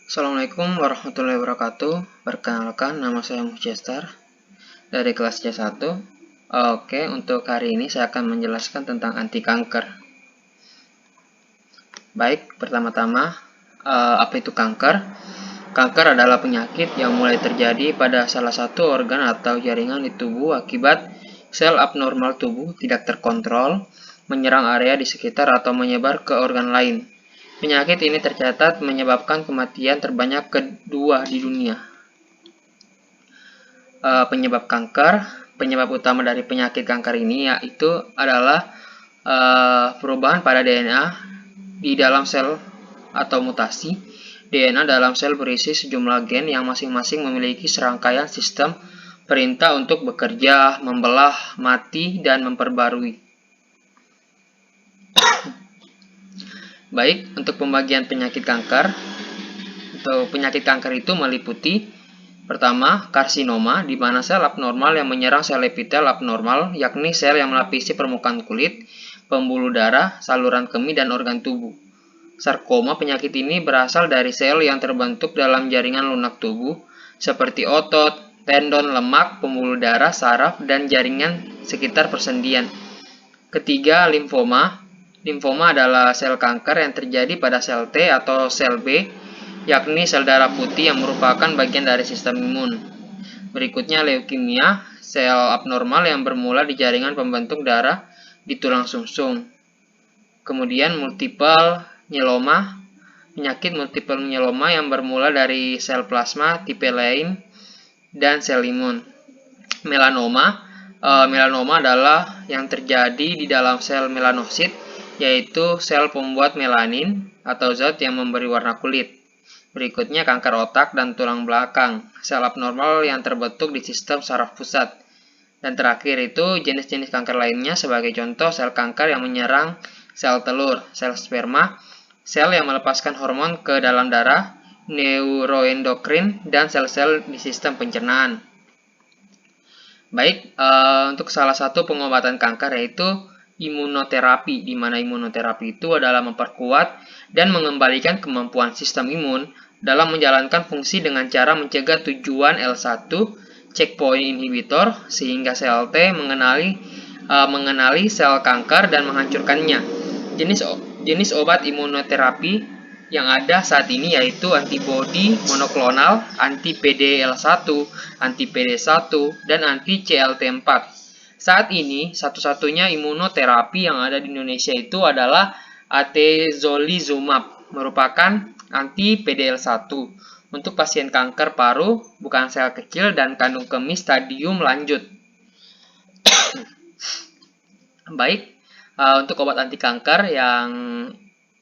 Assalamualaikum warahmatullahi wabarakatuh. Perkenalkan, nama saya Muchester dari kelas C1. Oke, untuk hari ini saya akan menjelaskan tentang anti kanker. Baik, pertama-tama, apa itu kanker? Kanker adalah penyakit yang mulai terjadi pada salah satu organ atau jaringan di tubuh akibat sel abnormal tubuh tidak terkontrol, menyerang area di sekitar atau menyebar ke organ lain. Penyakit ini tercatat menyebabkan kematian terbanyak kedua di dunia. Penyebab kanker, penyebab utama dari penyakit kanker ini yaitu adalah perubahan pada DNA di dalam sel atau mutasi. DNA dalam sel berisi sejumlah gen yang masing-masing memiliki serangkaian sistem perintah untuk bekerja, membelah, mati, dan memperbarui. Baik, untuk pembagian penyakit kanker. Untuk penyakit kanker itu meliputi pertama, karsinoma, di mana sel abnormal yang menyerang sel epitel abnormal, yakni sel yang melapisi permukaan kulit, pembuluh darah, saluran kemih, dan organ tubuh. Sarkoma, penyakit ini berasal dari sel yang terbentuk dalam jaringan lunak tubuh, seperti otot, tendon, lemak, pembuluh darah, saraf, dan jaringan sekitar persendian. Ketiga, limfoma. Limfoma adalah sel kanker yang terjadi pada sel T atau sel B, yakni sel darah putih yang merupakan bagian dari sistem imun. Berikutnya, leukemia, sel abnormal yang bermula di jaringan pembentuk darah di tulang sumsum. Kemudian, multiple myeloma, penyakit multiple myeloma yang bermula dari sel plasma tipe lain dan sel imun. Melanoma, melanoma adalah yang terjadi di dalam sel melanosit, yaitu sel pembuat melanin atau zat yang memberi warna kulit. Berikutnya, kanker otak dan tulang belakang, sel abnormal yang terbentuk di sistem saraf pusat. Dan terakhir itu jenis-jenis kanker lainnya, sebagai contoh sel kanker yang menyerang sel telur, sel sperma, sel yang melepaskan hormon ke dalam darah, neuroendokrin, dan sel-sel di sistem pencernaan. Baik, untuk salah satu pengobatan kanker yaitu imunoterapi, di mana imunoterapi itu adalah memperkuat dan mengembalikan kemampuan sistem imun dalam menjalankan fungsi dengan cara mencegah tujuan L1 checkpoint inhibitor sehingga sel T mengenali sel kanker dan menghancurkannya. Jenis obat imunoterapi yang ada saat ini yaitu antibodi monoklonal, anti-PD-L1, anti-PD1, dan anti-CLT4. Saat ini, satu-satunya imunoterapi yang ada di Indonesia itu adalah atezolizumab, merupakan anti-PD-L1 untuk pasien kanker paru, bukan sel kecil, dan kandung kemih stadium lanjut. Baik, untuk obat anti kanker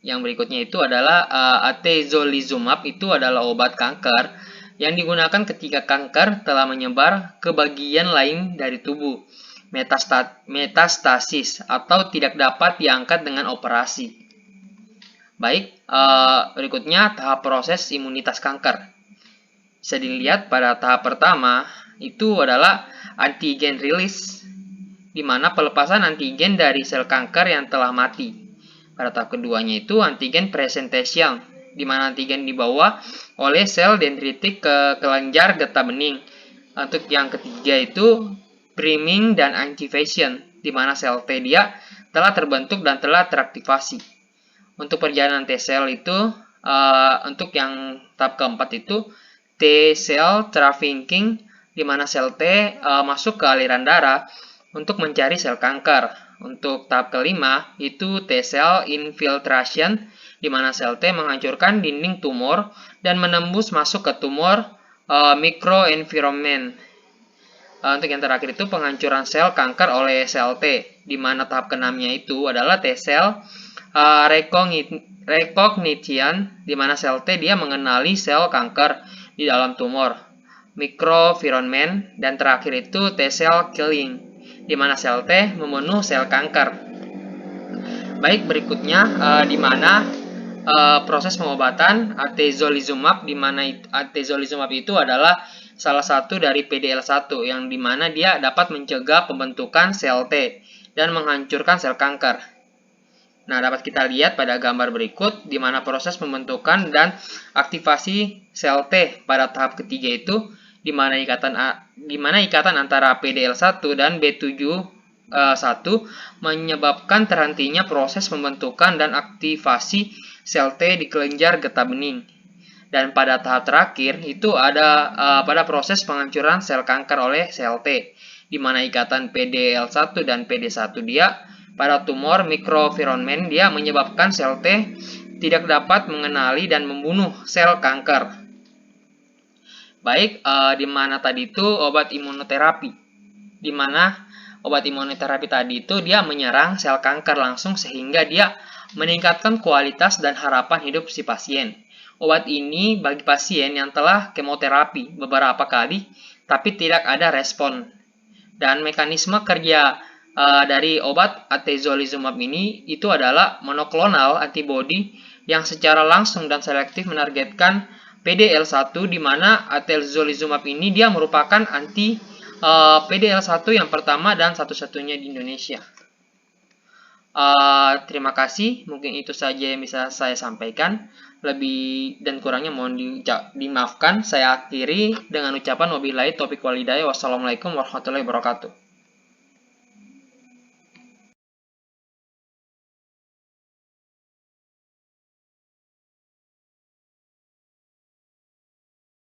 yang berikutnya itu adalah atezolizumab. Itu adalah obat kanker yang digunakan ketika kanker telah menyebar ke bagian lain dari tubuh, metastasis, atau tidak dapat diangkat dengan operasi. Baik, berikutnya tahap proses imunitas kanker. Bisa dilihat pada tahap pertama itu adalah antigen release, di mana pelepasan antigen dari sel kanker yang telah mati. Pada tahap keduanya itu antigen presentation, di mana antigen dibawa oleh sel dendritik ke kelenjar getah bening. Untuk yang ketiga itu priming dan activation, di mana sel T dia telah terbentuk dan telah teraktivasi. Untuk perjalanan T sel itu, untuk yang tahap keempat itu T cell trafficking, di mana sel T masuk ke aliran darah untuk mencari sel kanker. Untuk tahap kelima itu T cell infiltration, di mana sel T menghancurkan dinding tumor dan menembus masuk ke tumor microenvironment. Untuk yang terakhir itu penghancuran sel kanker oleh sel T, di mana tahap keenamnya itu adalah T cell recognition, di mana sel T dia mengenali sel kanker di dalam tumor microenvironment, dan terakhir itu T cell killing, di mana sel T membunuh sel kanker. Baik, berikutnya di mana proses pengobatan atezolizumab, di mana atezolizumab itu adalah salah satu dari PD-L1 yang dimana dia dapat mencegah pembentukan sel T dan menghancurkan sel kanker. Nah, dapat kita lihat pada gambar berikut, di mana proses pembentukan dan aktivasi sel T pada tahap ketiga itu, di mana ikatan antara PDL1 dan B71 menyebabkan terhentinya proses pembentukan dan aktivasi sel T di kelenjar getah bening. Dan pada tahap terakhir itu ada pada proses penghancuran sel kanker oleh sel T, di mana ikatan PDL1 dan PD1 dia pada tumor mikroenvironment dia menyebabkan sel T tidak dapat mengenali dan membunuh sel kanker. Baik, di mana tadi itu obat imunoterapi. Di mana obat imunoterapi tadi itu dia menyerang sel kanker langsung sehingga dia meningkatkan kualitas dan harapan hidup si pasien. Obat ini bagi pasien yang telah kemoterapi beberapa kali tapi tidak ada respon. Dan mekanisme kerja dari obat atezolizumab ini itu adalah monoklonal antibody yang secara langsung dan selektif menargetkan PDL1, di mana atezolizumab ini dia merupakan anti PDL1 yang pertama dan satu-satunya di Indonesia. Terima kasih, mungkin itu saja yang bisa saya sampaikan. Lebih dan kurangnya mohon dimaafkan. Saya akhiri dengan ucapan wabillahi taufiq walhidayah. Wassalamualaikum warahmatullahi wabarakatuh.